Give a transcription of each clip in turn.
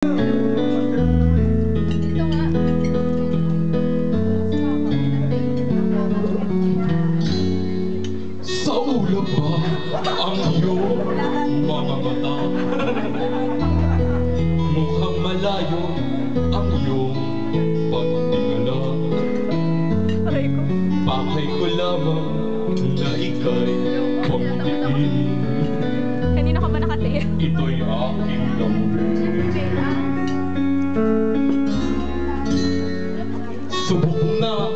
Sa ulo ba ang iyong mga mata? Mukhang malayo ang iyong pagtingala. Bakay ko lamang na ika'y pagtingin. Kanina ka ba nakatingin? Ito'y aking lambing. Subok na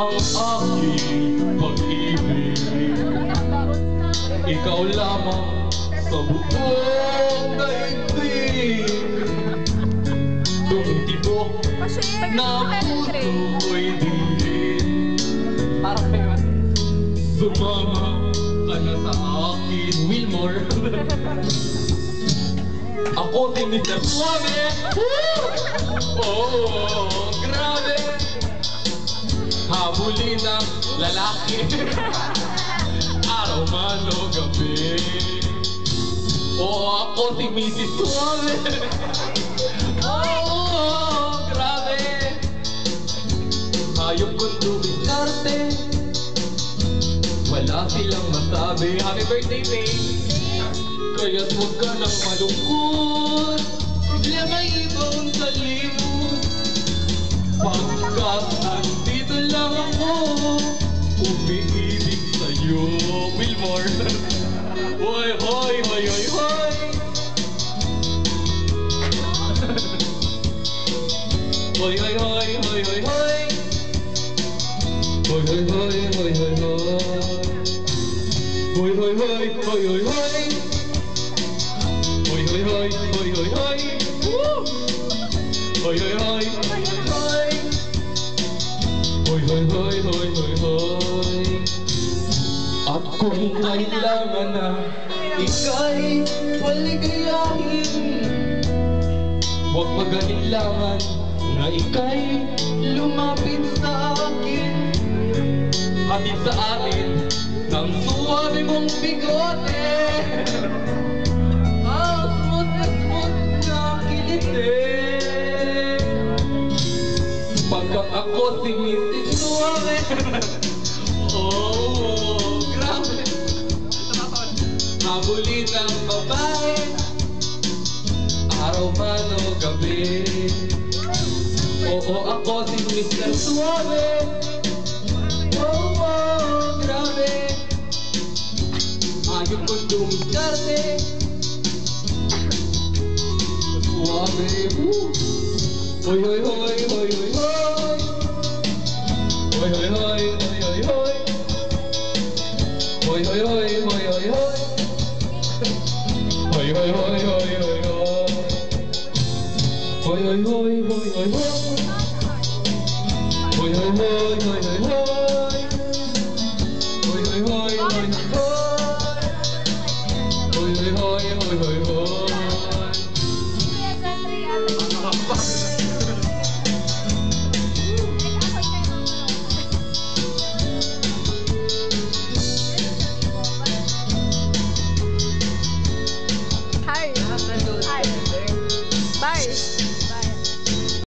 ang aking pag-ibig. Ikaw lamang sa buong daigdig. Tumitibok na puso'y diin. Parang kayo. Sumama ka na sa akin, Wilmore. Ako si Mr. Suave. Oh, grabe. Habulin ng lalaki. Araw man o gabi. Oh, ako si Mrs. Suave. Oh, grabe. Hayop kong dumiskarte. Wala silang masabi. Happy birthday, babe. Kaya't huwag ka nang malungkot. Bigla may ibang salimot. Pagkat nandito lang ako, umiibig sa'yo. Wilmore. Hoy, hoy, hoy, hoy, hoy. Hoy, hoy, hoy, hoy, hoy, hoy. Hoy, hoy, hoy, hoy, hoy, hoy. Hoy, hoy, hoy, hoy, hoy, hoy. Hoy, hoy, hoy, hoy, hoy, hoy. Woo! Hoy, hoy, hoy, hoy, hoy, hoy. Hoy, hoy, hoy, hoy, hoy, hoy. At kung kailangan na ika'y paligayahin, huwag mag-alilangan na ika'y lumapit sa akin. Hatid sa atin ng suwabe mong bigote. Pagkat ako si Mrs. Suave. Oh, grabe. Habulin ng babae, araw man o gabi. Oo, ako si Mr. Suave. Oh, oh, grabe. Ayaw kong dumiskarte. Suave. Hoy, hoy, hoy, hoy, hoy, hoy. Hoy, hoy, hoy, hoy, hoy, hoy. Hoy, hoy, hoy, hoy, hoy, hoy. Hoy, hoy, hoy, hoy, hoy, hoy. Hoy, hoy, hoy, hoy, hoy, hoy. Hoy, hoy, hoy.